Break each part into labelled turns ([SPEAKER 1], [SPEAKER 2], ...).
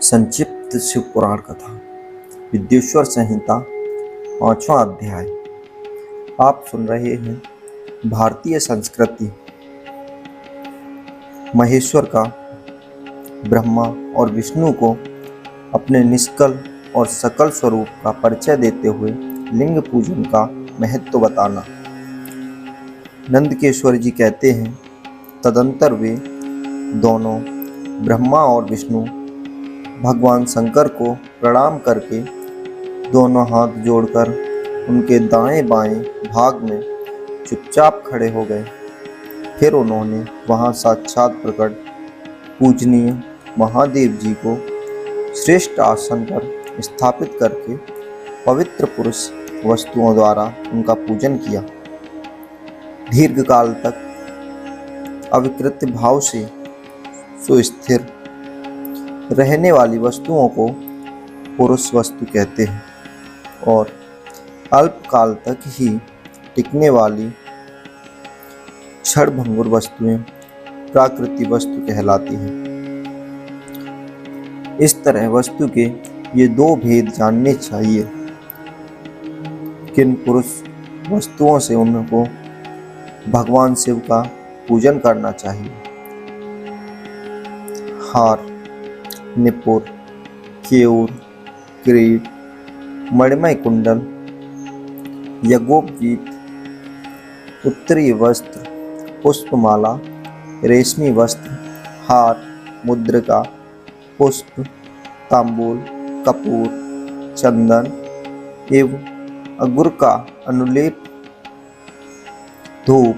[SPEAKER 1] संक्षिप्त शिव पुराण कथा विद्येश्वर संहिता 5वां अध्याय। आप सुन रहे हैं भारतीय संस्कृति। महेश्वर का ब्रह्मा और विष्णु को अपने निष्कल और सकल स्वरूप का परिचय देते हुए लिंग पूजन का महत्व बताना। नंदकेश्वर जी कहते हैं, तदंतर वे दोनों ब्रह्मा और विष्णु भगवान शंकर को प्रणाम करके दोनों हाथ जोड़कर उनके दाएं बाएं भाग में चुपचाप खड़े हो गए। फिर उन्होंने वहां साक्षात प्रकट पूजनीय महादेव जी को श्रेष्ठ आसन पर स्थापित करके पवित्र पुरुष वस्तुओं द्वारा उनका पूजन किया। दीर्घ काल तक अविकृत भाव से सुस्थिर रहने वाली वस्तुओं को पुरुष वस्तु कहते हैं और अल्प काल तक ही टिकने वाली क्षणभंगुर वस्तुएं प्राकृतिक वस्तु कहलाती हैं। इस तरह वस्तु के ये दो भेद जानने चाहिए। किन पुरुष वस्तुओं से उनको भगवान शिव का पूजन करना चाहिए। हार, निपुर, केयूर, किरीट, मणिमय कुंडल, यज्ञोपवीत, उत्तरीय वस्त्र, पुष्पमाला, रेशमी वस्त्र, हार, मुद्रिका, पुष्प, तांबूल, कपूर, चंदन एवं अगुर का अनुलेप, धूप,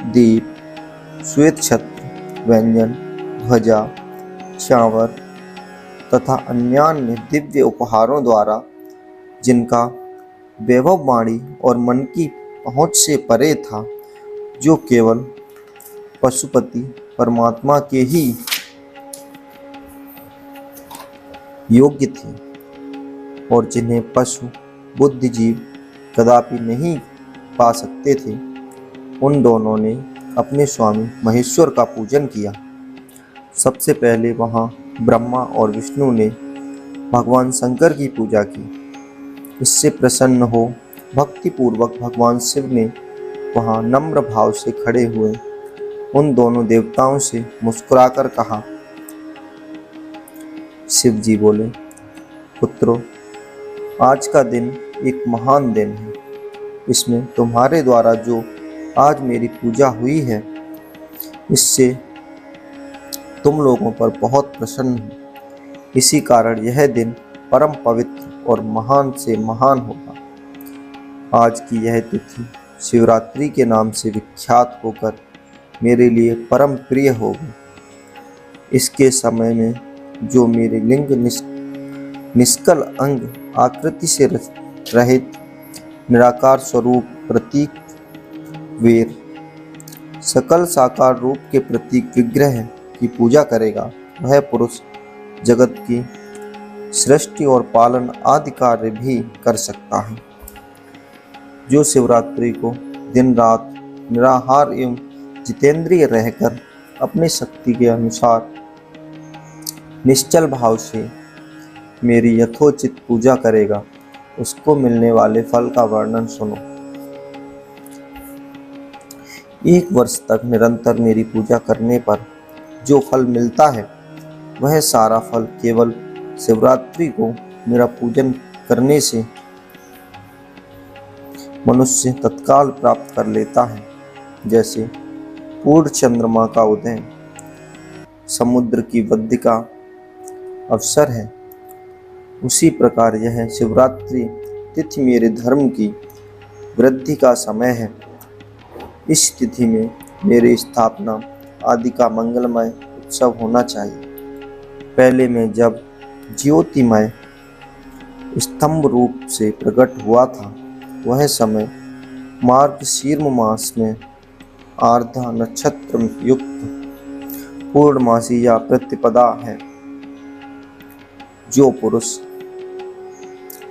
[SPEAKER 1] दीप, श्वेत छत्र, व्यंजन, ध्वजा, चावर तथा अन्यान्य दिव्य उपहारों द्वारा जिनका वैभव वाणी और मन की पहुंच से परे था, जो केवल पशुपति परमात्मा के ही योग्य थे और जिन्हें पशु बुद्धिजीव कदापि नहीं पा सकते थे, उन दोनों ने अपने स्वामी महेश्वर का पूजन किया। सबसे पहले वहाँ ब्रह्मा और विष्णु ने भगवान शंकर की पूजा की। इससे प्रसन्न हो भक्तिपूर्वक भगवान शिव ने वहाँ नम्र भाव से खड़े हुए उन दोनों देवताओं से मुस्कुराकर कहा। शिव जी बोले, पुत्रों, आज का दिन एक महान दिन है। इसमें तुम्हारे द्वारा जो आज मेरी पूजा हुई है, इससे तुम लोगों पर बहुत प्रसन्न हूँ। इसी कारण यह दिन परम पवित्र और महान से महान होगा। आज की यह तिथि शिवरात्रि के नाम से विख्यात होकर मेरे लिए परम प्रिय होगी। इसके समय में जो मेरे लिंग निष्कल अंग आकृति से रहित निराकार स्वरूप प्रतीक वीर सकल साकार रूप के प्रतीक विग्रह की पूजा करेगा, वह पुरुष जगत की सृष्टि और पालन आदि कार्य भी कर सकता है। जो शिवरात्रि को दिन रात निराहार एवं जितेंद्रिय रहकर अपनी शक्ति के अनुसार निश्चल भाव से मेरी यथोचित पूजा करेगा, उसको मिलने वाले फल का वर्णन सुनो। 1 वर्ष तक निरंतर मेरी पूजा करने पर जो फल मिलता है, वह सारा फल केवल शिवरात्रि को मेरा पूजन करने से मनुष्य तत्काल प्राप्त कर लेता है। जैसे पूर्ण चंद्रमा का उदय समुद्र की वृद्धि का अवसर है, उसी प्रकार यह शिवरात्रि तिथि मेरे धर्म की वृद्धि का समय है। इस तिथि में मेरी स्थापना आदि का मंगलमय उत्सव होना चाहिए। पहले मैं जब ज्योतिमय स्तंभ रूप से प्रकट हुआ था, वह समय मार्गशीर्ष मास में आर्द्रा नक्षत्र युक्त पूर्णमासी या प्रतिपदा है। जो पुरुष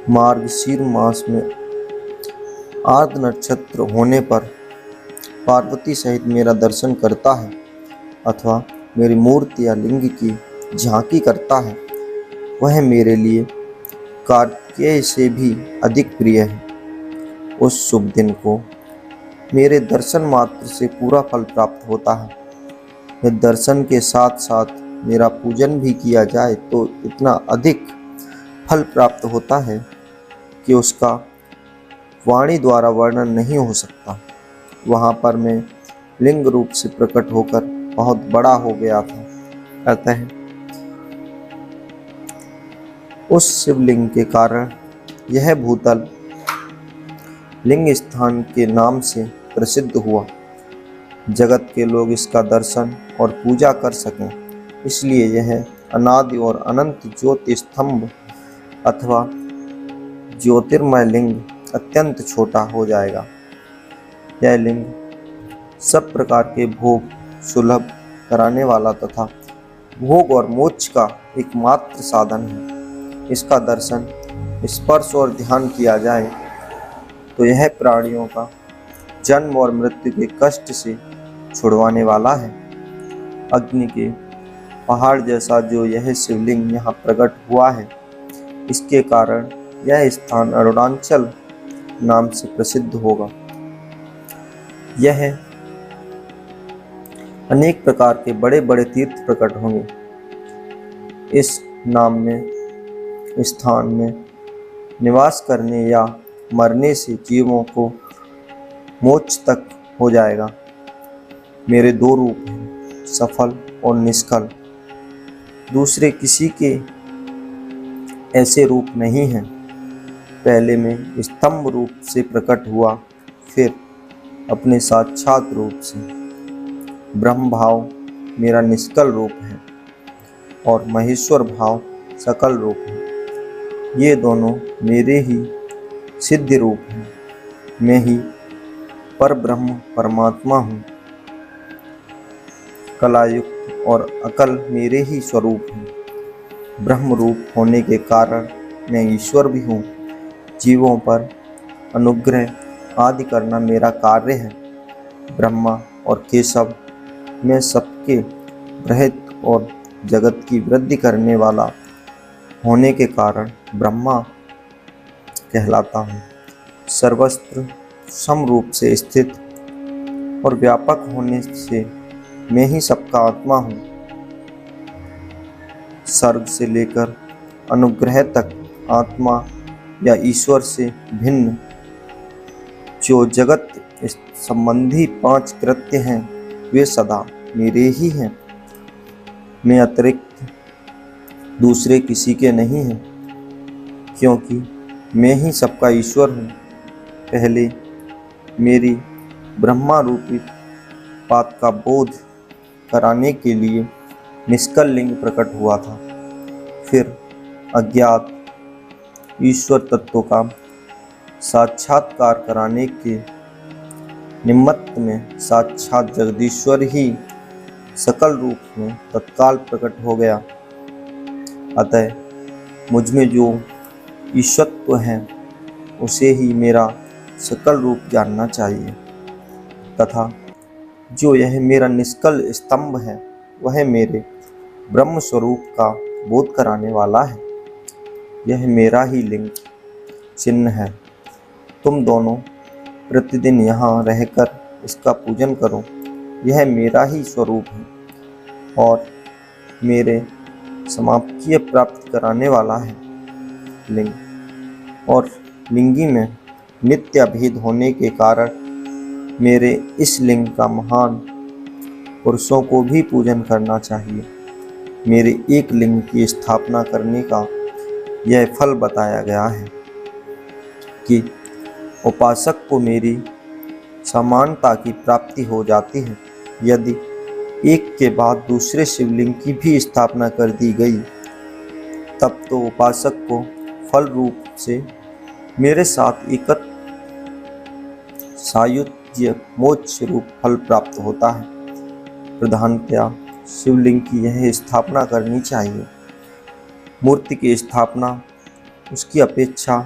[SPEAKER 1] मार्गशीर मास में आर्द्र नक्षत्र होने पर पार्वती सहित मेरा दर्शन करता है अथवा मेरी मूर्ति या लिंग की झांकी करता है, वह मेरे लिए कार्तिकेय से भी अधिक प्रिय है। उस शुभ दिन को मेरे दर्शन मात्र से पूरा फल प्राप्त होता है। यदि दर्शन के साथ साथ मेरा पूजन भी किया जाए तो इतना अधिक फल प्राप्त होता है कि उसका वाणी द्वारा वर्णन नहीं हो सकता। वहाँ पर मैं लिंग रूप से प्रकट होकर बहुत बड़ा हो गया था। अतः उस शिवलिंग के कारण यह भूतल लिंग स्थान के नाम से प्रसिद्ध हुआ। जगत के लोग इसका दर्शन और पूजा कर सकें, इसलिए यह अनादि और अनंत ज्योति स्तंभ अथवा ज्योतिर्मय लिंग अत्यंत छोटा हो जाएगा। यह लिंग सब प्रकार के भोग सुलभ कराने वाला तथा भोग और मोक्ष का एकमात्र साधन है। इसका दर्शन, स्पर्श और ध्यान किया जाए तो यह प्राणियों का जन्म और मृत्यु के कष्ट से छुड़वाने वाला है। अग्नि के पहाड़ जैसा जो यह शिवलिंग यहाँ प्रकट हुआ है, इसके कारण यह स्थान अरुणाचल नाम से प्रसिद्ध होगा। यह अनेक प्रकार के बड़े बड़े तीर्थ प्रकट होंगे। इस नाम में स्थान में निवास करने या मरने से जीवों को मोक्ष तक हो जाएगा। मेरे दो रूप हैं, सफल और निष्फल। दूसरे किसी के ऐसे रूप नहीं हैं। पहले मैं स्तंभ रूप से प्रकट हुआ, फिर अपने साक्षात रूप से। ब्रह्म भाव मेरा निष्कल रूप है और महेश्वर भाव सकल रूप है। ये दोनों मेरे ही सिद्ध रूप हैं। मैं ही पर ब्रह्म परमात्मा हूँ। कलायुक्त और अकल मेरे ही स्वरूप हैं। ब्रह्म रूप होने के कारण मैं ईश्वर भी हूँ। जीवों पर अनुग्रह आदि करना मेरा कार्य है। ब्रह्मा और केशव मैं सबके रहित और जगत की वृद्धि करने वाला होने के कारण ब्रह्मा कहलाता हूँ। सर्वत्र समरूप से स्थित और व्यापक होने से मैं ही सबका आत्मा हूँ। सर्ग से लेकर अनुग्रह तक आत्मा या ईश्वर से भिन्न जो जगत संबंधी 5 कृत्य हैं, वे सदा मेरे ही हैं। मैं अतिरिक्त दूसरे किसी के नहीं हैं, क्योंकि मैं ही सबका ईश्वर हूँ। पहले मेरी ब्रह्मा रूपी बात का बोध कराने के लिए निष्कल लिंग प्रकट हुआ था। फिर अज्ञात ईश्वर तत्व का साक्षात्कार कराने के निमित्त में साक्षात जगदीश्वर ही सकल रूप में तत्काल प्रकट हो गया। अतः मुझ में जो ईश्वरत्व है उसे ही मेरा सकल रूप जानना चाहिए, तथा जो यह मेरा निष्कल स्तंभ है वह मेरे ब्रह्म स्वरूप का बोध कराने वाला है। यह मेरा ही लिंग चिन्ह है। तुम दोनों प्रतिदिन यहाँ रहकर इसका पूजन करो। यह मेरा ही स्वरूप है और मेरे समाप्तिय प्राप्त कराने वाला है। लिंग और लिंगी में नित्य भेद होने के कारण मेरे इस लिंग का महान पुरुषों को भी पूजन करना चाहिए। मेरे एक लिंग की स्थापना करने का यह फल बताया गया है कि उपासक को मेरी समानता की प्राप्ति हो जाती है। यदि एक के बाद दूसरे शिवलिंग की भी स्थापना कर दी गई, तब तो उपासक को फल रूप से मेरे साथ एकत्र सायुज्य मोक्ष रूप फल प्राप्त होता है। प्रधानतया शिवलिंग की यह स्थापना करनी चाहिए। मूर्ति की स्थापना उसकी अपेक्षा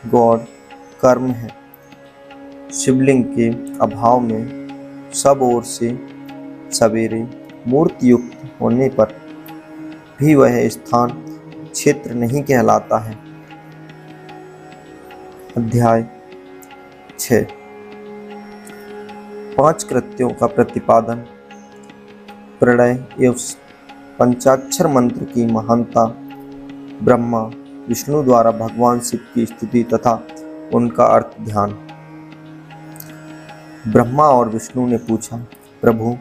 [SPEAKER 1] गौड़ कर्म है। शिवलिंग के अभाव में सब ओर से सवेरे मूर्ति युक्त होने पर भी वह स्थान क्षेत्र नहीं कहलाता है। अध्याय 6। 5 कृत्यों का प्रतिपादन। प्रणय एवं पंचाक्षर मंत्र की महानता। ब्रह्मा विष्णु द्वारा भगवान शिव की स्तुति तथा उनका अर्थ ध्यान। ब्रह्मा और विष्णु ने पूछा, प्रभु,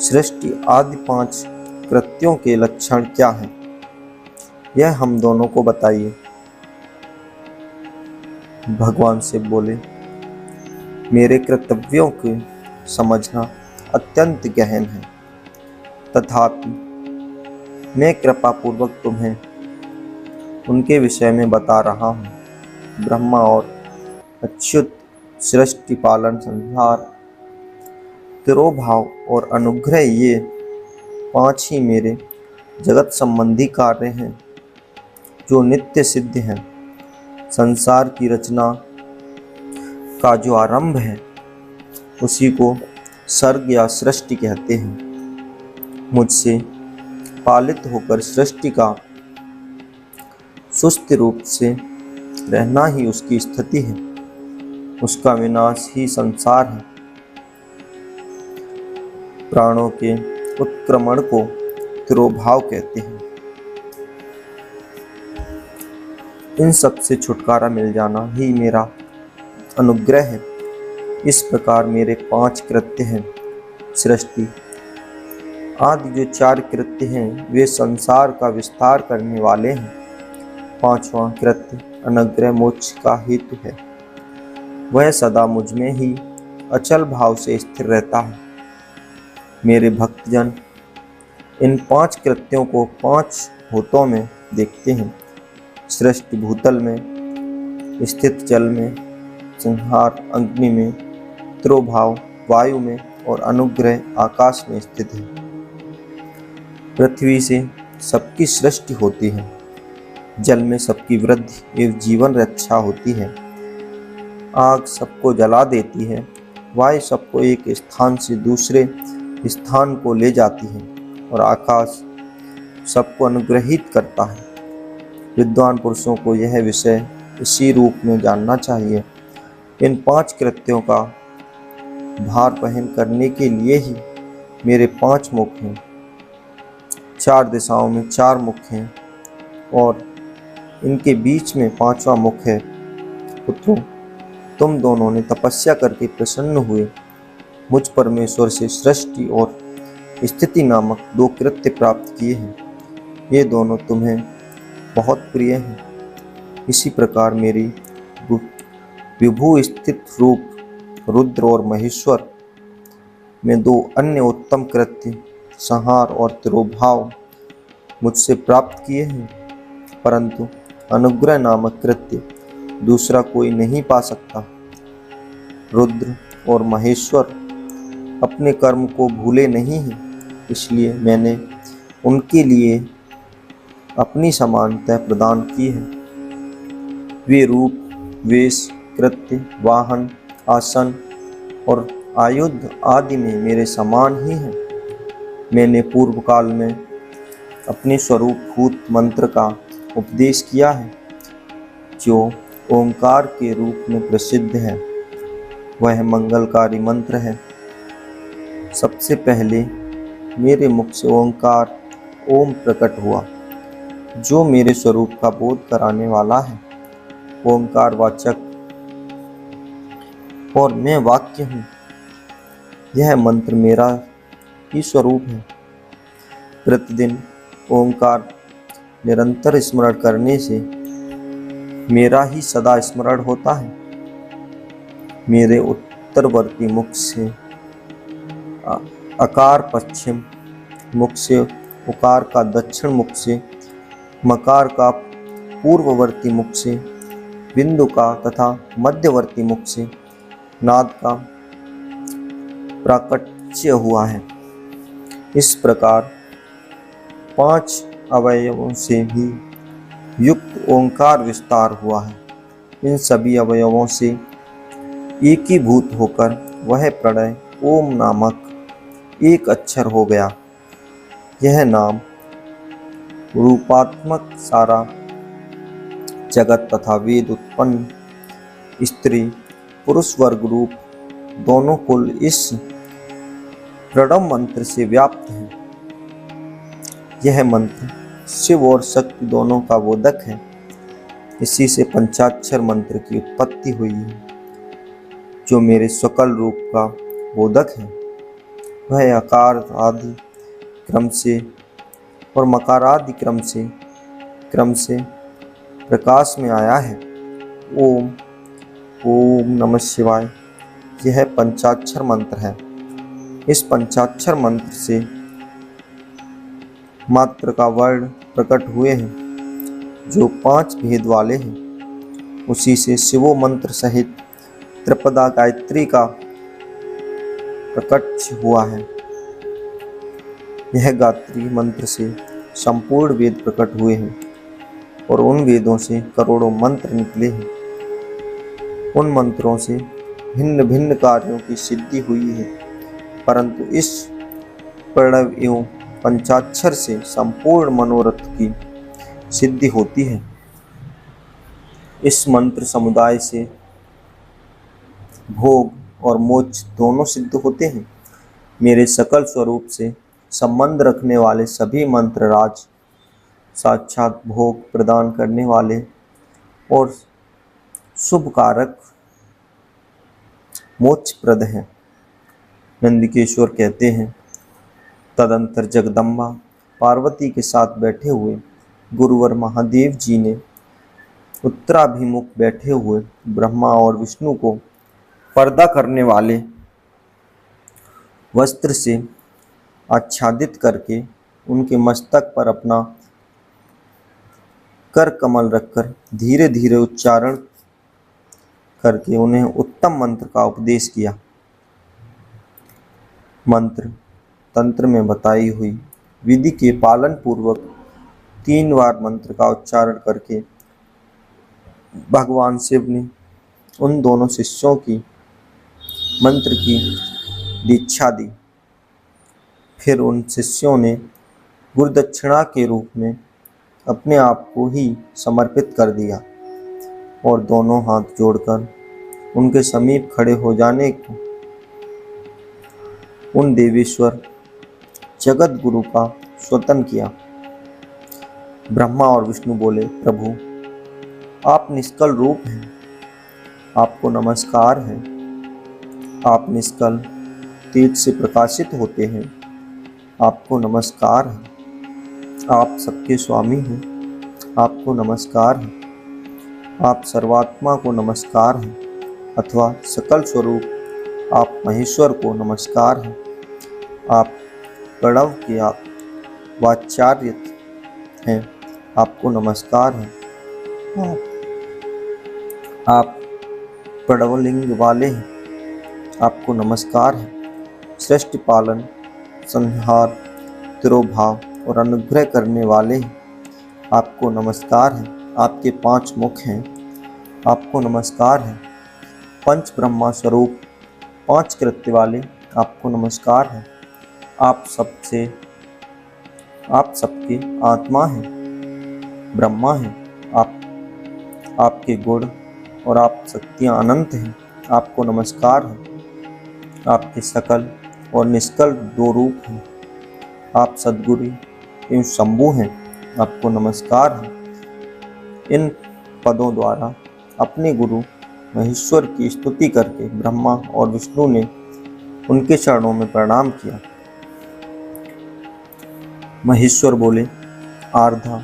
[SPEAKER 1] सृष्टि आदि 5 कृत्यों के लक्षण क्या हैं? यह हम दोनों को बताइए। भगवान शिव बोले, मेरे कर्तव्यों को समझना अत्यंत गहन है, तथापि मैं कृपा पूर्वक तुम्हें उनके विषय में बता रहा हूँ। ब्रह्मा और अच्युत सृष्टि पालन संहार तिरोभाव और अनुग्रह, ये 5 ही मेरे जगत संबंधी कार्य हैं जो नित्य सिद्ध हैं। संसार की रचना का जो आरंभ है उसी को सर्ग या सृष्टि कहते हैं। मुझसे पालित होकर सृष्टि का सुस्थ रूप से रहना ही उसकी स्थिति है, उसका विनाश ही संसार है। प्राणों के उत्क्रमण को तिरोभाव कहते हैं। इन सब से छुटकारा मिल जाना ही मेरा अनुग्रह है। इस प्रकार मेरे 5 कृत्य हैं। सृष्टि आदि जो 4 कृत्य हैं वे संसार का विस्तार करने वाले हैं। 5वां कृत्य अनुग्रह मोक्ष का हेतु है। वह सदा मुझ में ही अचल भाव से स्थिर रहता है। मेरे भक्तजन इन 5 कृत्यों को 5 भूतों में देखते हैं। सृष्टि भूतल में, स्थित जल में, संहार अग्नि में, तिरोभाव वायु में और अनुग्रह आकाश में स्थित है। पृथ्वी से सबकी सृष्टि होती है। जल में सबकी वृद्धि एवं जीवन रक्षा होती है। आग सबको जला देती है। वायु सबको एक स्थान से दूसरे स्थान को ले जाती है और आकाश सबको अनुग्रहित करता है। विद्वान पुरुषों को यह विषय इसी रूप में जानना चाहिए। इन 5 कृत्यों का भार वहन करने के लिए ही मेरे 5 मुख हैं। 4 दिशाओं में 4 मुख हैं और इनके बीच में 5वां मुख है। पुत्रों, तुम दोनों ने तपस्या करके प्रसन्न हुए मुझ परमेश्वर से सृष्टि और स्थिति नामक 2 कृत्य प्राप्त किए हैं। ये दोनों तुम्हें बहुत प्रिय हैं। इसी प्रकार मेरी विभू स्थित रूप रुद्र और महेश्वर में 2 अन्य उत्तम कृत्य संहार और तिरोभाव मुझसे प्राप्त किए हैं, परंतु अनुग्रह नामक कृत्य दूसरा कोई नहीं पा सकता। रुद्र और महेश्वर अपने कर्म को भूले नहीं हैं, इसलिए मैंने उनके लिए अपनी समानता प्रदान की है। वे रूप, वेश, कृत्य, वाहन, आसन और आयुध आदि में मेरे समान ही हैं। मैंने पूर्व काल में अपने स्वरूप भूत मंत्र का उपदेश किया है, जो ओंकार के रूप में प्रसिद्ध है। वह मंगलकारी मंत्र है। सबसे पहले मेरे मुख से ओंकार ओम प्रकट हुआ, जो मेरे स्वरूप का बोध कराने वाला है। ओंकार वाचक और मैं वाक्य हूँ। यह मंत्र मेरा ही स्वरूप है। प्रतिदिन ओंकार निरंतर स्मरण करने से मेरा ही सदा स्मरण होता है। मेरे उत्तरवर्ती मुख से अकार, पश्चिम मुख से उकार का, दक्षिण मुख से मकार का, पूर्ववर्ती मुख से बिंदु का तथा मध्यवर्ती मुख से नाद का प्राकट्य हुआ है। इस प्रकार 5 अवयवों से भी युक्त ओंकार विस्तार हुआ है। इन सभी अवयवों से एकीभूत होकर वह प्रणय ओम नामक एक अक्षर हो गया। यह नाम रूपात्मक सारा जगत तथा वेद उत्पन्न स्त्री पुरुष वर्ग रूप दोनों कुल इस प्रणव मंत्र से व्याप्त है। यह मंत्र शिव और शक्ति दोनों का बोधक है। इसी से पंचाक्षर मंत्र की उत्पत्ति हुई है। जो मेरे सकल रूप का बोधक है वह आकार आदि क्रम से और मकार आदि क्रम से प्रकाश में आया है। ओम ओम नमः शिवाय यह पंचाक्षर मंत्र है। इस पंचाक्षर मंत्र से मात्र का वर्ण प्रकट हुए हैं जो 5 भेद वाले हैं। उसी से शिवो मंत्र सहित त्रिपदा गायत्री का प्रकट हुआ है। यह गायत्री मंत्र से संपूर्ण वेद प्रकट हुए हैं और उन वेदों से करोड़ों मंत्र निकले हैं। उन मंत्रों से भिन्न भिन्न कार्यों की सिद्धि हुई है, परंतु इस प्रणव एवं पंचाक्षर से संपूर्ण मनोरथ की सिद्धि होती है। इस मंत्र समुदाय से भोग और मोक्ष दोनों सिद्ध होते हैं। मेरे सकल स्वरूप से संबंध रखने वाले सभी मंत्र राज साक्षात भोग प्रदान करने वाले और शुभ कारक मोक्षप्रद हैं। नंदिकेश्वर कहते हैं, तदंतर जगदम्बा पार्वती के साथ बैठे हुए गुरुवर महादेव जी ने उत्तराभिमुख बैठे हुए ब्रह्मा और विष्णु को पर्दा करने वाले वस्त्र से आच्छादित करके उनके मस्तक पर अपना कर कमल रखकर धीरे धीरे उच्चारण करके उन्हें उत्तम मंत्र का उपदेश किया। मंत्र तंत्र में बताई हुई विधि के पालन पूर्वक 3 बार मंत्र का उच्चारण करके भगवान शिव ने उन दोनों शिष्यों की मंत्र की दीक्षा दी। फिर उन शिष्यों ने गुरुदक्षिणा के रूप में अपने आप को ही समर्पित कर दिया और दोनों हाथ जोड़कर उनके समीप खड़े हो जाने को उन देवेश्वर जगत गुरु का स्वतन किया। ब्रह्मा और विष्णु बोले, प्रभु आप निष्कल रूप हैं, आपको नमस्कार है। आप निष्कल तेज से प्रकाशित होते हैं, आपको नमस्कार है। आप सबके स्वामी हैं, आपको नमस्कार है। आप सर्वात्मा को नमस्कार है अथवा सकल स्वरूप आप महेश्वर को नमस्कार है। आप प्रणव के आप वाचार्य हैं, आपको नमस्कार है। आप प्रणवलिंग वाले हैं, आपको नमस्कार है। सृष्टि पालन संहार तिरोभाव और अनुग्रह करने वाले हैं, आपको नमस्कार है। आपके 5 मुख हैं, आपको नमस्कार है। पंच ब्रह्मा स्वरूप 5 कृत्य वाले, आपको नमस्कार है। आप सबके आत्मा हैं, ब्रह्मा हैं। आपके गुण और आप शक्तियाँ अनंत हैं, आपको नमस्कार है। आपके सकल और निष्कल 2 रूप हैं। आप सद्गुरु एवं शंभु हैं, आपको नमस्कार है। इन पदों द्वारा अपने गुरु महेश्वर की स्तुति करके ब्रह्मा और विष्णु ने उनके चरणों में प्रणाम किया। महेश्वर बोले, आर्धा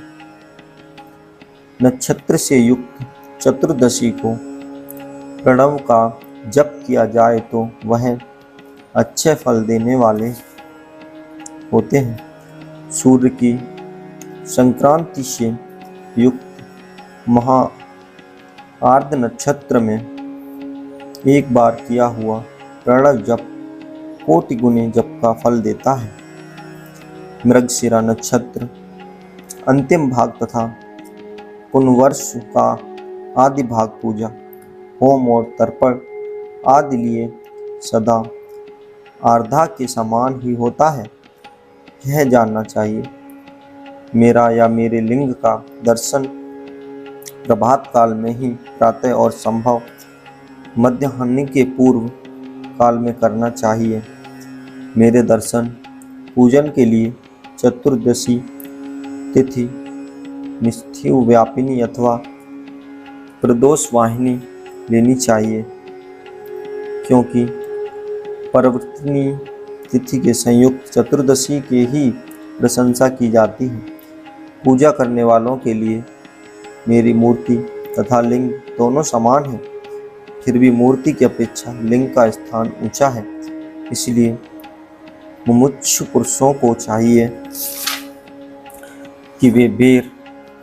[SPEAKER 1] नक्षत्र से युक्त चतुर्दशी को प्रणव का जप किया जाए तो वह अच्छे फल देने वाले होते हैं। सूर्य की संक्रांति से युक्त महा आर्ध नक्षत्र में एक बार किया हुआ प्रणव जप कोटि गुने जप का फल देता है। मृगशिरा नक्षत्र अंतिम भाग तथा पुनर्वर्ष का आदि भाग पूजा, होम और तर्पण आदि लिए सदा आर्धा के समान ही होता है, यह जानना चाहिए। मेरा या मेरे लिंग का दर्शन प्रभात काल में ही प्रातः और संभव मध्याह्न के पूर्व काल में करना चाहिए। मेरे दर्शन पूजन के लिए चतुर्दशी तिथि निस्थिव व्यापिनी अथवा प्रदोष वाहिनी लेनी चाहिए, क्योंकि परिवर्तनीय तिथि के संयुक्त चतुर्दशी के ही प्रशंसा की जाती है। पूजा करने वालों के लिए मेरी मूर्ति तथा लिंग दोनों समान हैं, फिर भी मूर्ति की अपेक्षा लिंग का स्थान ऊंचा है। इसलिए मुमुक्षु पुरुषों को चाहिए कि वे बेर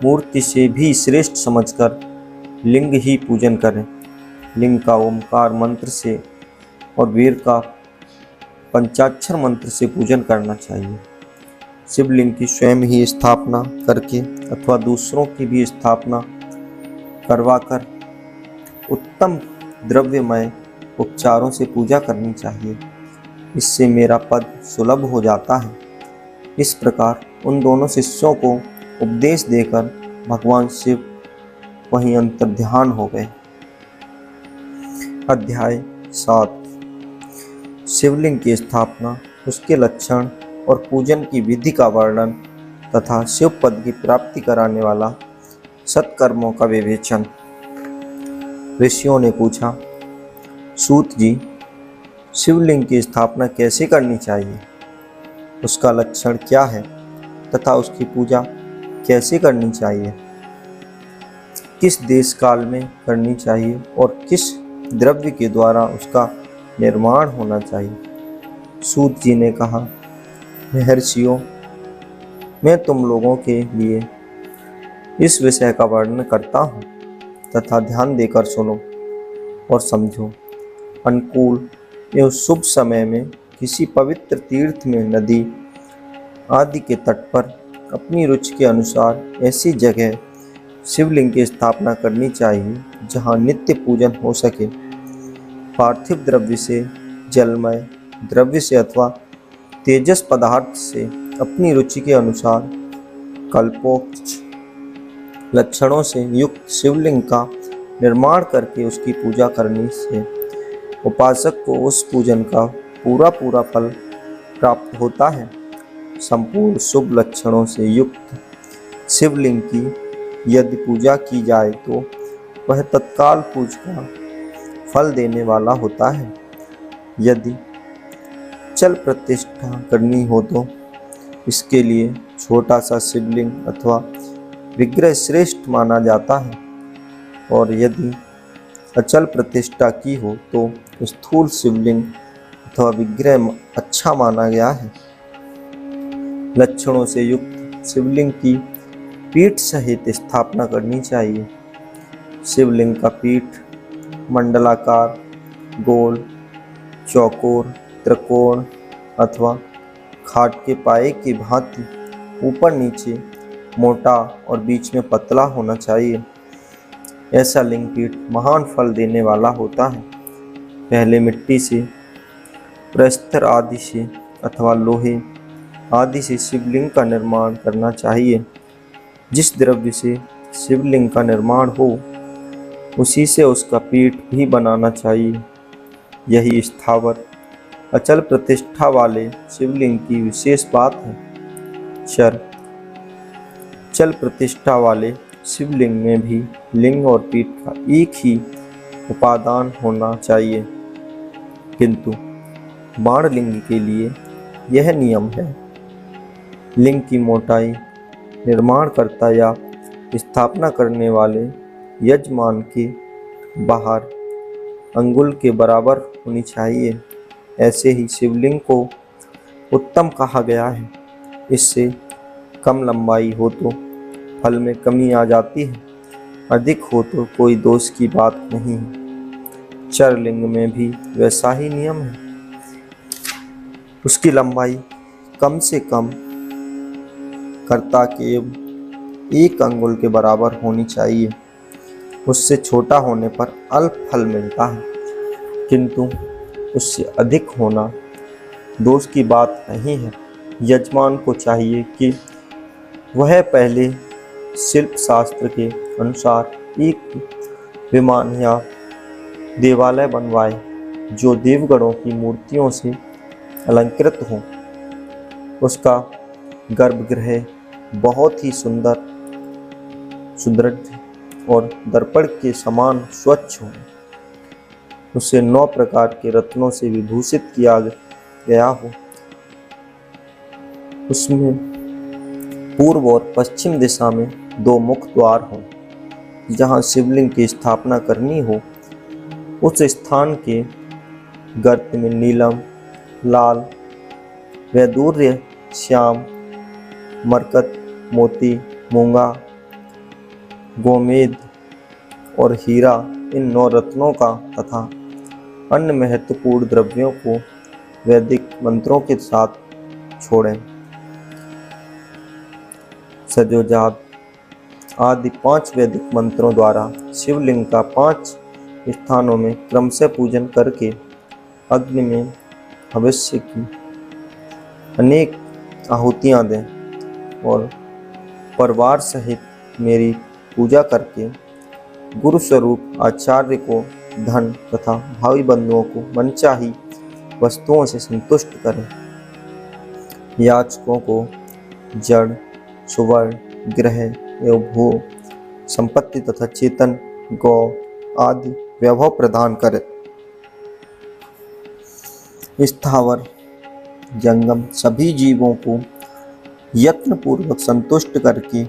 [SPEAKER 1] मूर्ति से भी श्रेष्ठ समझकर लिंग ही पूजन करें। लिंग का ओमकार मंत्र से और बेर का पंचाक्षर मंत्र से पूजन करना चाहिए। शिवलिंग की स्वयं ही स्थापना करके अथवा दूसरों की भी स्थापना करवाकर उत्तम द्रव्यमय उपचारों से पूजा करनी चाहिए। इससे मेरा पद सुलभ हो जाता है। इस प्रकार उन दोनों शिष्यों को उपदेश देकर भगवान शिव वहीं अंतर्ध्यान हो गए। अध्याय 7 शिवलिंग की स्थापना, उसके लक्षण और पूजन की विधि का वर्णन तथा शिव पद की प्राप्ति कराने वाला सत्कर्मों का विवेचन। ऋषियों ने पूछा, सूत जी, शिवलिंग की स्थापना कैसे करनी चाहिए? उसका लक्षण क्या है तथा उसकी पूजा कैसे करनी चाहिए? किस देश काल में करनी चाहिए और किस द्रव्य के द्वारा उसका निर्माण होना चाहिए? सूत जी ने कहा, महर्षियों, मैं तुम लोगों के लिए इस विषय का वर्णन करता हूँ तथा ध्यान देकर सुनो और समझो। अनुकूल एवं शुभ समय में किसी पवित्र तीर्थ में, नदी आदि के तट पर अपनी रुचि के अनुसार ऐसी जगह शिवलिंग की स्थापना करनी चाहिए जहाँ नित्य पूजन हो सके। पार्थिव द्रव्य से, जलमय द्रव्य से अथवा तेजस पदार्थ से अपनी रुचि के अनुसार कल्पोक्त लक्षणों से युक्त शिवलिंग का निर्माण करके उसकी पूजा करने से उपासक को उस पूजन का पूरा फल प्राप्त होता है। संपूर्ण शुभ लक्षणों से युक्त शिवलिंग की यदि पूजा की जाए तो वह तत्काल पूजा का फल देने वाला होता है। यदि चल प्रतिष्ठा करनी हो तो इसके लिए छोटा सा शिवलिंग अथवा विग्रह श्रेष्ठ माना जाता है, और यदि अचल प्रतिष्ठा की हो तो स्थूल शिवलिंग अथवा विग्रह अच्छा माना गया है। लक्षणों से युक्त शिवलिंग की पीठ सहित स्थापना करनी चाहिए। शिवलिंग का पीठ मंडलाकार, गोल, चौकोर, त्रिकोण अथवा खाट के पाए की भांति ऊपर नीचे मोटा और बीच में पतला होना चाहिए। ऐसा लिंग पीठ महान फल देने वाला होता है। पहले मिट्टी से, प्रस्तर आदि से अथवा लोहे आदि से शिवलिंग का निर्माण करना चाहिए। जिस द्रव्य से शिवलिंग का निर्माण हो उसी से उसका पीठ भी बनाना चाहिए। यही स्थावर अचल प्रतिष्ठा वाले शिवलिंग की विशेष बात है। चल प्रतिष्ठा वाले शिवलिंग में भी लिंग और पीठ का एक ही उपादान होना चाहिए, किंतु बाण लिंग के लिए यह नियम है। लिंग की मोटाई निर्माणकर्ता या स्थापना करने वाले यजमान के बाहर अंगुल के बराबर होनी चाहिए। ऐसे ही शिवलिंग को उत्तम कहा गया है। इससे कम लंबाई हो तो फल में कमी आ जाती है, अधिक हो तो कोई दोष की बात नहीं है। चरलिंग में भी वैसा ही नियम है। उसकी लंबाई कम से कम कर्ता के 1 अंगुल के बराबर होनी चाहिए। उससे छोटा होने पर अल्प फल मिलता है, किंतु उससे अधिक होना दोष की बात नहीं है। यजमान को चाहिए कि वह पहले शिल्प शास्त्र के अनुसार एक विमान या देवालय बनवाए जो देवगणों की मूर्तियों से अलंकृत हो। उसका गर्भगृह बहुत ही सुंदर, सुदृढ़ और दर्पण के समान स्वच्छ हो। उसे 9 प्रकार के रत्नों से विभूषित किया गया हो। उसमें पूर्व और पश्चिम दिशा में 2 मुख द्वार हों। जहाँ शिवलिंग की स्थापना करनी हो, उस स्थान के गर्त में नीलम, लाल, वैदूर्य, श्याम, मरकत, मोती, मूंगा, गोमेद और हीरा, इन 9 रत्नों का तथा अन्य महत्वपूर्ण द्रव्यों को वैदिक मंत्रों के साथ छोड़ें। सजोजात आदि 5 वैदिक मंत्रों द्वारा शिवलिंग का 5 स्थानों में क्रमशः पूजन करके अग्नि में भविष्य की अनेक आहुतियाँ दें और परिवार सहित मेरी पूजा करके गुरु स्वरूप आचार्य को धन तथा भावी बंधुओं को मनचाही वस्तुओं से संतुष्ट करें। याचकों को जड़, सुवर्ण, गृह एवं भू संपत्ति तथा चेतन गौ आदि वैभव प्रदान करें। स्थावर जंगम सभी जीवों को यत्नपूर्वक संतुष्ट करके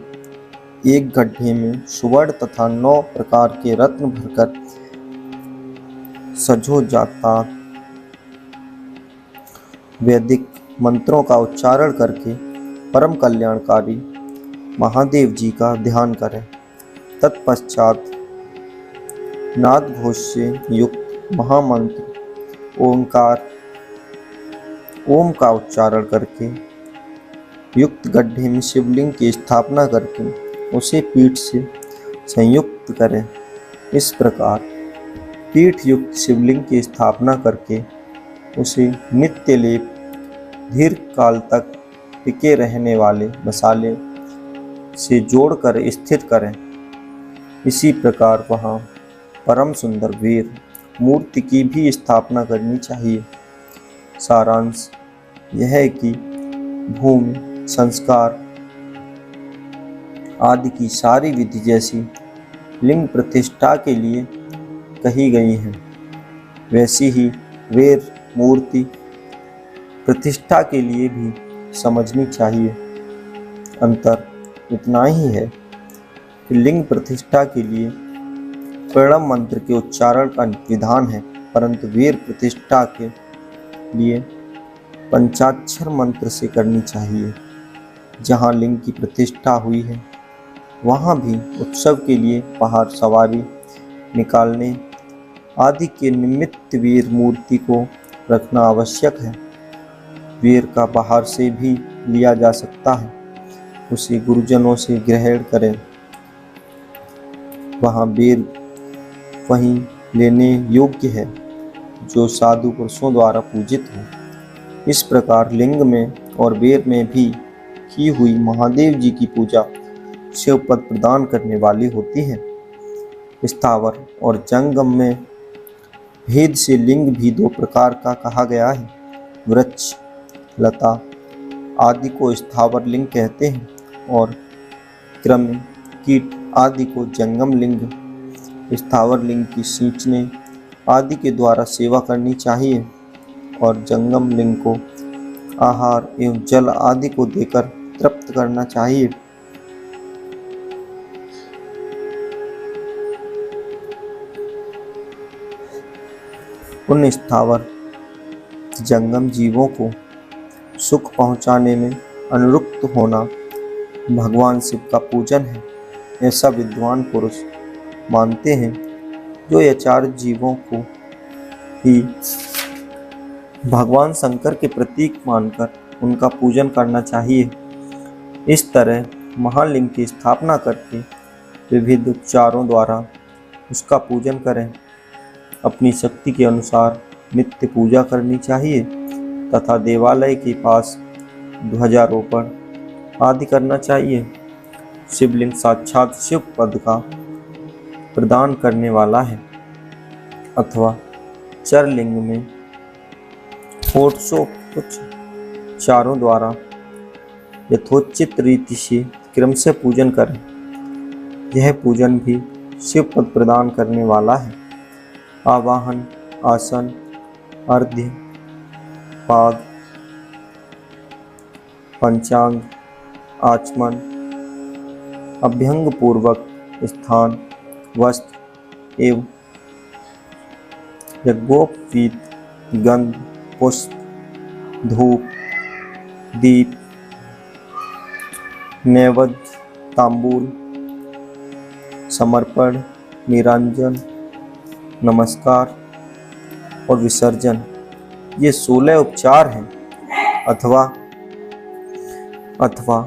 [SPEAKER 1] एक गड्ढे में सुवर्ण तथा 9 प्रकार के रत्न भरकर सजोजाता वैदिक मंत्रों का उच्चारण करके परम कल्याणकारी महादेव जी का ध्यान करें। तत्पश्चात नाद घोष से युक्त महामंत्र ओम का उच्चारण करके युक्त गड्ढे में शिवलिंग की स्थापना करके उसे पीठ से संयुक्त करें। इस प्रकार पीठ युक्त शिवलिंग की स्थापना करके उसे नित्य लेप दीर्घ काल तक टिके रहने वाले मसाले से जोड़कर स्थिर करें। इसी प्रकार वहाँ परम सुंदर वीर मूर्ति की भी स्थापना करनी चाहिए। सारांश यह है कि भूमि, संस्कार आदि की सारी विधि जैसी लिंग प्रतिष्ठा के लिए कही गई हैं, वैसी ही वीर मूर्ति प्रतिष्ठा के लिए भी समझनी चाहिए। अंतर इतना ही है कि लिंग प्रतिष्ठा के लिए प्रणव मंत्र के उच्चारण का विधान है, परंतु वीर प्रतिष्ठा के लिए पंचाक्षर मंत्र से करनी चाहिए। जहाँ लिंग की प्रतिष्ठा हुई है वहाँ भी उत्सव के लिए पहाड़ सवारी निकालने आदि के निमित्त वीर मूर्ति को रखना आवश्यक है। वीर का बाहर से भी लिया जा सकता है, उसे गुरुजनों से ग्रहण करें। वहाँ वीर वहीं लेने योग्य है जो साधु पुरुषों द्वारा पूजित हो। इस प्रकार लिंग में और वीर में भी की हुई महादेव जी की पूजा शिव पद प्रदान करने वाली होती है। स्थावर और जंगम में भेद से लिंग भी 2 प्रकार का कहा गया है। वृक्ष, लता आदि को स्थावर लिंग कहते हैं और क्रम, कीट आदि को जंगम लिंग। स्थावर लिंग की सींचने आदि के द्वारा सेवा करनी चाहिए और जंगम लिंग को आहार एवं जल आदि को देकर तृप्त करना चाहिए। उन स्थावर जंगम जीवों को सुख पहुंचाने में अनुरक्त होना भगवान शिव का पूजन है, ऐसा विद्वान पुरुष मानते हैं। जो ये 4 जीवों को ही भगवान शंकर के प्रतीक मानकर उनका पूजन करना चाहिए। इस तरह महालिंग की स्थापना करके विविध उपचारों द्वारा उसका पूजन करें। अपनी शक्ति के अनुसार नित्य पूजा करनी चाहिए तथा देवालय के पास ध्वजारोपण आदि करना चाहिए। शिवलिंग साक्षात शिव पद का प्रदान करने वाला है अथवा चरलिंग में षोडशोपचारों द्वारा यथोचित रीति से क्रम से पूजन करें। यह पूजन भी शिव पद प्रदान करने वाला है। आवाहन, आसन, अर्घ्य, पाद, पंचांग, आचमन, अभ्यंग पूर्वक स्थान, वस्त्र एवं यज्ञोपवीत, गंध, पुष्प, धूप, दीप, नैवेद्य, तांबूल, समर्पण, निरंजन, नमस्कार और विसर्जन, ये 16 उपचार हैं अथवा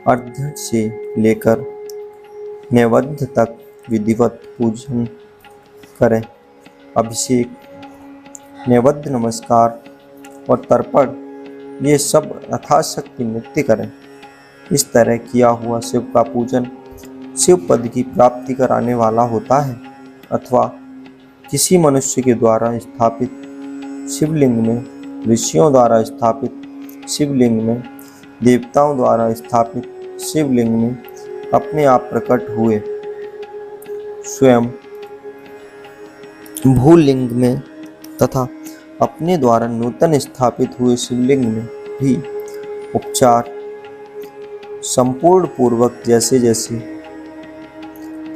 [SPEAKER 1] अर्घ्य से लेकर नैवेद्य तक विधिवत पूजन करें। अभिषेक, नैवेद्य, नमस्कार और तर्पण, ये सब यथाशक्ति नित्य करें। इस तरह किया हुआ शिव का पूजन शिव पद की प्राप्ति कराने वाला होता है अथवा किसी मनुष्य के द्वारा स्थापित शिवलिंग में, ऋषियों द्वारा स्थापित शिवलिंग में, देवताओं द्वारा स्थापित शिवलिंग में अपने आप प्रकट हुए स्वयं भूलिंग में तथा अपने द्वारा नूतन स्थापित हुए शिवलिंग में भी उपचार संपूर्ण पूर्वक जैसे जैसे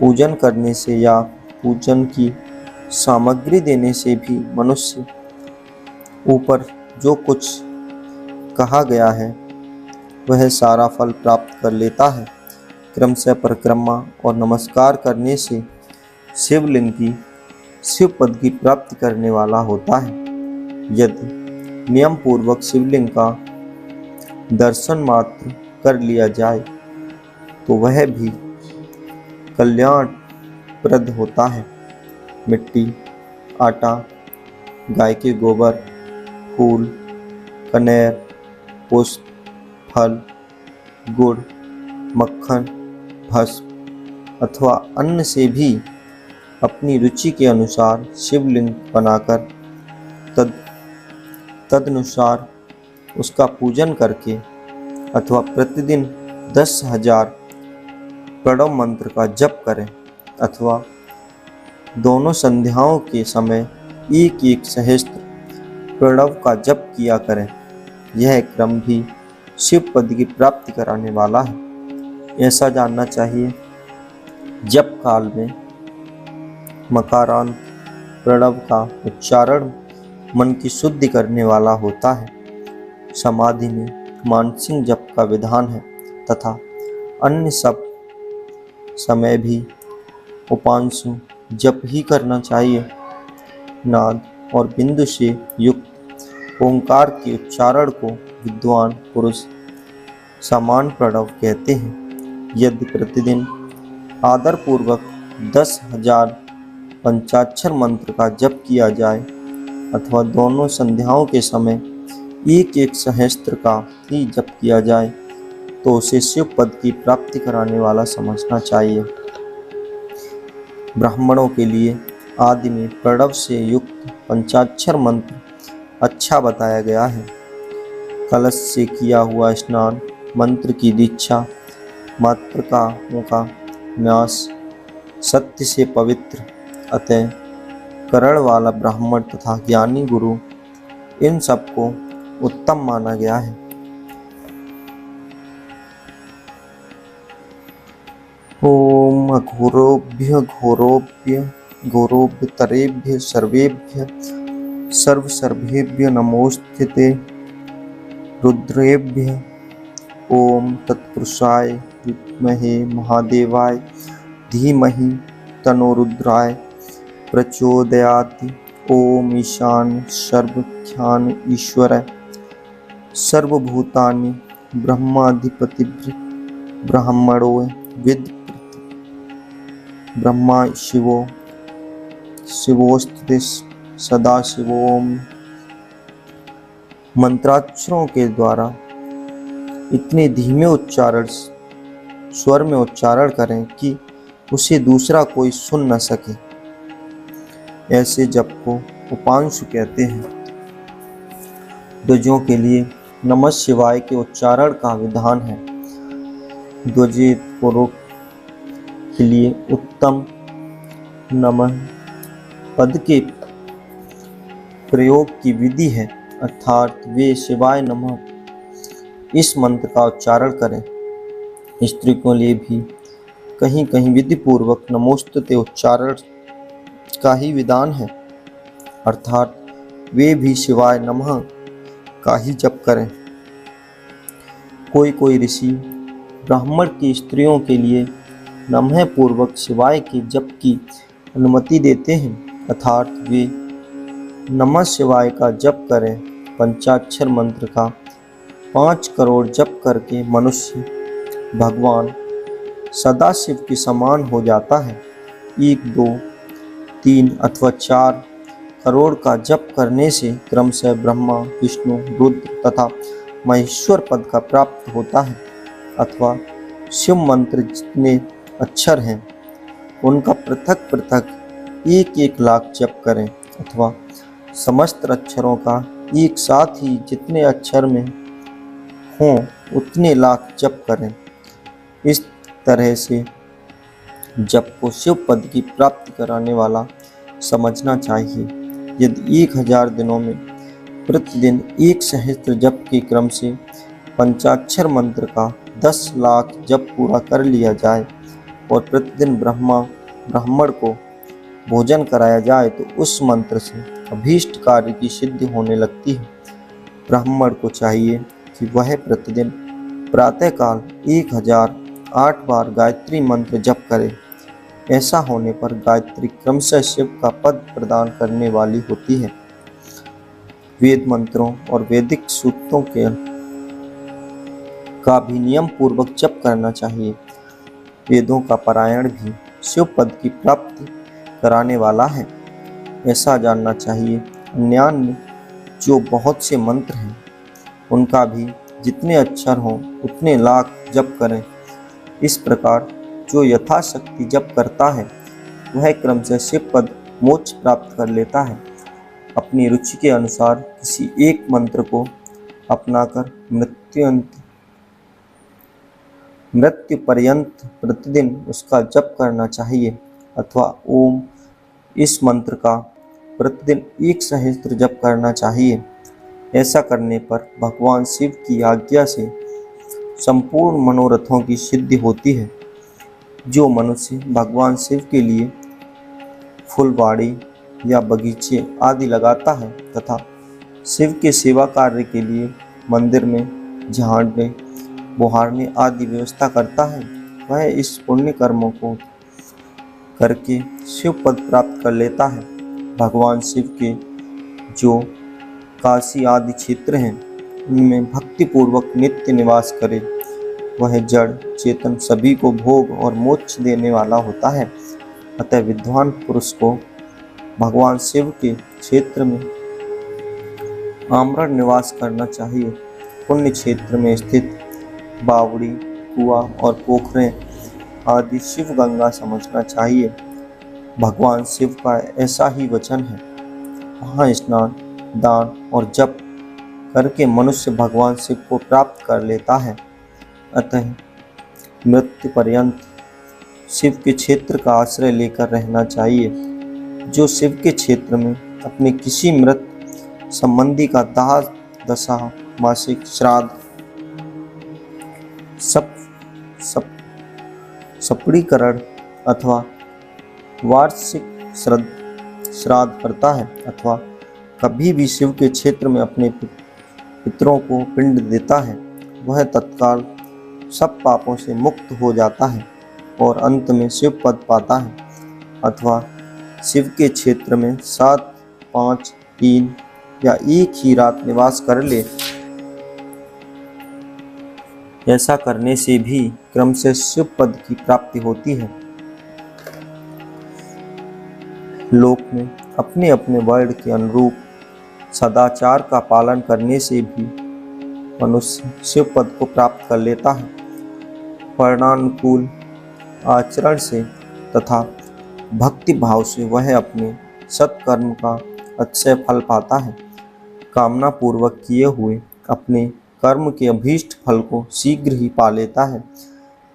[SPEAKER 1] पूजन करने से या पूजन की सामग्री देने से भी मनुष्य ऊपर जो कुछ कहा गया है वह सारा फल प्राप्त कर लेता है। क्रम से परिक्रमा और नमस्कार करने से शिवलिंग की शिव पद की प्राप्ति करने वाला होता है। यदि नियम पूर्वक शिवलिंग का दर्शन मात्र कर लिया जाए तो वह भी कल्याणप्रद होता है। मिट्टी, आटा, गाय के गोबर, फूल, कनेर, पुष्प, फल, गुड़, मक्खन, भस्म अथवा अन्न से भी अपनी रुचि के अनुसार शिवलिंग बनाकर तदनुसार उसका पूजन करके अथवा प्रतिदिन 10,000 प्रणव मंत्र का जप करें अथवा दोनों संध्याओं के समय एक एक सहस्त्र प्रणव का जप किया करें। यह क्रम भी शिव पद की प्राप्ति कराने वाला है। ऐसा जानना चाहिए, जप काल में मकारांत प्रणव का उच्चारण मन की शुद्धि करने वाला होता है। समाधि में मानसिक जप का विधान है तथा अन्य सब समय भी उपांशु जप ही करना चाहिए। नाद और बिंदु से युक्त ओंकार के उच्चारण को विद्वान पुरुष समान प्रणव कहते हैं। यदि प्रतिदिन आदर पूर्वक 10,000 पंचाक्षर मंत्र का जप किया जाए अथवा दोनों संध्याओं के समय एक एक सहस्त्र का ही जप किया जाए तो उसे शिव पद की प्राप्ति कराने वाला समझना चाहिए। ब्राह्मणों के लिए आदि में प्रणव से युक्त पंचाक्षर मंत्र अच्छा बताया गया है। कलश से किया हुआ स्नान, मंत्र की दीक्षा, मातृकाओं का न्यास, सत्य से पवित्र अतः करण वाला ब्राह्मण तथा ज्ञानी गुरु, इन सबको उत्तम माना गया है। ओम अघोरोभ्य घोरोभ्य घोरोभ्यतरेभ्य सर्वेभ्य सर्वेभ्य नमोस्तुते रुद्रेभ्य। ओम तत्पुरुषाय विद्महे महादेवाय धीमहि तन्नो रुद्राय प्रचोदयात्। ओम ईशान सर्वज्ञान ईश्वर सर्वभूतानि ब्रह्माधिपति ब्राह्मणो विद ब्रह्मा शिवो शिवोस्ति सदा शिवोम। मंत्राक्षरों के द्वारा इतने धीमे उच्चारण स्वर में उच्चारण करें कि उसे दूसरा कोई सुन न सके। ऐसे जप को उपांशु कहते हैं। ध्वजों के लिए नमः शिवाय के उच्चारण का विधान है। ध्वजित पुरुष के लिए उत्तम नमः पद के प्रयोग की विधि है, अर्थात वे शिवाय नमः इस मंत्र का उच्चारण करें। स्त्री के लिए भी कहीं कहीं विधि पूर्वक नमोस्तुते उच्चारण का ही विधान है, अर्थात वे भी शिवाय नमः का ही जप करें। कोई कोई ऋषि ब्राह्मण की स्त्रियों के लिए नमः पूर्वक शिवाय के जप की अनुमति देते हैं, अर्थात वे नमः शिवाय का जप करें। पंचाक्षर मंत्र का 5 करोड़ जप करके मनुष्य भगवान सदाशिव के समान हो जाता है। 1, 2, 3 अथवा 4 करोड़ का जप करने से क्रमशः ब्रह्मा, विष्णु, रुद्र तथा महेश्वर पद का प्राप्त होता है। अथवा शिव मंत्र जितने अक्षर हैं उनका पृथक पृथक 1-1 लाख जप करें, अथवा समस्त अक्षरों का एक साथ ही जितने अक्षर में हों उतने लाख जप करें। इस तरह से जप को शिव पद की प्राप्ति कराने वाला समझना चाहिए। यदि 1000 दिनों में प्रतिदिन 1 सहस्त्र जप के क्रम से पंचाक्षर मंत्र का 10 लाख जप पूरा कर लिया जाए और प्रतिदिन ब्राह्मण को भोजन कराया जाए तो उस मंत्र से अभीष्ट कार्य की सिद्धि होने लगती है। ब्राह्मण को चाहिए कि वह प्रतिदिन प्रातःकाल 1008 बार गायत्री मंत्र जप करे। ऐसा होने पर गायत्री क्रमशः शिव का पद प्रदान करने वाली होती है। वेद मंत्रों और वैदिक सूक्तों का भी नियम पूर्वक जप करना चाहिए। वेदों का पारायण भी शिव पद की प्राप्ति कराने वाला है, ऐसा जानना चाहिए। अन्यान्य जो बहुत से मंत्र हैं उनका भी जितने अक्षर हों उतने लाख जप करें। इस प्रकार जो यथाशक्ति जप करता है वह क्रमशः शिव पद मोक्ष प्राप्त कर लेता है। अपनी रुचि के अनुसार किसी एक मंत्र को अपनाकर मृत्यु पर्यंत प्रतिदिन उसका जप करना चाहिए, अथवा ओम इस मंत्र का प्रतिदिन 1 सहस्त्र जप करना चाहिए। ऐसा करने पर भगवान शिव की आज्ञा से संपूर्ण मनोरथों की सिद्धि होती है। जो मनुष्य भगवान शिव के लिए फुलवाड़ी या बगीचे आदि लगाता है तथा शिव के सेवा कार्य के लिए मंदिर में झाड़ने बुहारने आदि व्यवस्था करता है, वह इस पुण्य कर्मों को करके शिव पद प्राप्त कर लेता है। भगवान शिव के जो काशी आदि क्षेत्र हैं उनमें भक्ति पूर्वक नित्य निवास करे, वह जड़ चेतन सभी को भोग और मोक्ष देने वाला होता है। अतः विद्वान पुरुष को भगवान शिव के क्षेत्र में आमरण निवास करना चाहिए। पुण्य क्षेत्र में स्थित बावड़ी, कुआं और पोखरें आदि शिव गंगा समझना चाहिए। भगवान शिव का ऐसा ही वचन है, वहाँ स्नान, दान और जप करके मनुष्य भगवान शिव को प्राप्त कर लेता है। अतः मृत्यु पर्यंत शिव के क्षेत्र का आश्रय लेकर रहना चाहिए। जो शिव के क्षेत्र में अपने किसी मृत संबंधी का दाह दशा, मासिक श्राद्ध, सपड़ीकरण अथवा वार्षिक श्राद्ध करता है, अथवा कभी भी शिव के क्षेत्र में अपने पितरों को पिंड देता है, वह तत्काल सब पापों से मुक्त हो जाता है और अंत में शिव पद पाता है। अथवा शिव के क्षेत्र में 7, 5, 3 या एक ही रात निवास कर ले ऐसा करने से भी क्रम से शिव पद की प्राप्ति होती है। लोक में अपने अपने वर्ण के अनुरूप सदाचार का पालन करने से भी मनुष्य शिव पद को प्राप्त कर लेता है। वर्णानुकूल आचरण से तथा भक्ति भाव से वह अपने सत्कर्म का अक्षय फल पाता है। कामना पूर्वक किए हुए अपने कर्म के अभीष्ट फल को शीघ्र ही पा लेता है।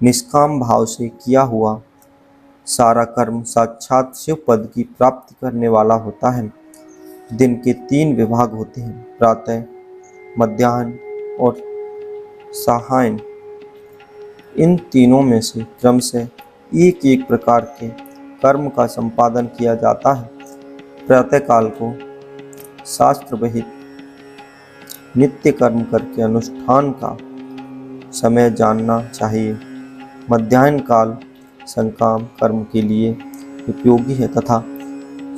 [SPEAKER 1] निष्काम भाव से किया हुआ सारा कर्म साक्षात शिव पद की प्राप्ति करने वाला होता है। दिन के 3 विभाग होते हैं, प्रातः, मध्याह्न और सायं। इन तीनों में से क्रम से एक एक प्रकार के कर्म का संपादन किया जाता है। प्रातः काल को शास्त्र विहित नित्य कर्म करके अनुष्ठान का समय जानना चाहिए। मध्याह्न काल संकाम कर्म के लिए उपयोगी है तथा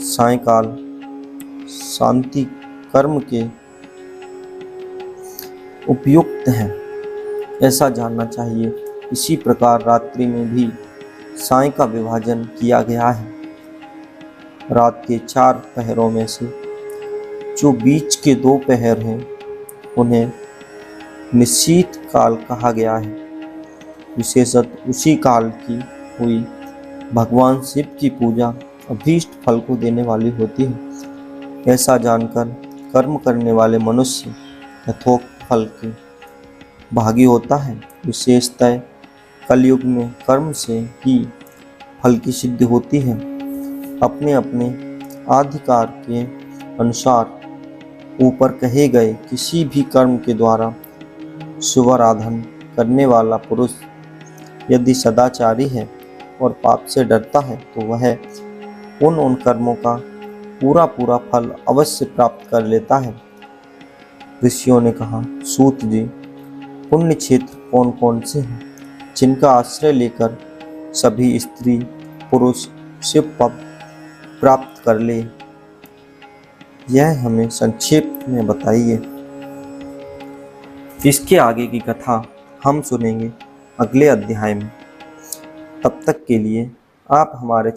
[SPEAKER 1] सायंकाल शांति कर्म के उपयुक्त है, ऐसा जानना चाहिए। इसी प्रकार रात्रि में भी साय का विभाजन किया गया है। रात के 4 पहरों में से जो बीच के 2 पहर हैं उन्हें निशीथ काल कहा गया है। विशेषतः उसी काल की हुई भगवान शिव की पूजा अभीष्ट फल को देने वाली होती है। ऐसा जानकर कर्म करने वाले मनुष्य यथोक्त फल के भागी होता है। विशेषतः कलयुग में कर्म से ही फल की सिद्धि होती है। अपने अपने अधिकार के अनुसार ऊपर कहे गए किसी भी कर्म के द्वारा शिवाराधन करने वाला पुरुष यदि सदाचारी है और पाप से डरता है तो वह उन कर्मों का पूरा फल अवश्य प्राप्त कर लेता है। ऋषियों ने कहा, सूत जी, पुण्य क्षेत्र कौन कौन से हैं जिनका आश्रय लेकर सभी स्त्री पुरुष शिव पद प्राप्त कर ले? यह हमें संक्षेप में बताइए। इसके आगे की कथा हम सुनेंगे अगले अध्याय में। तब तक के लिए आप हमारे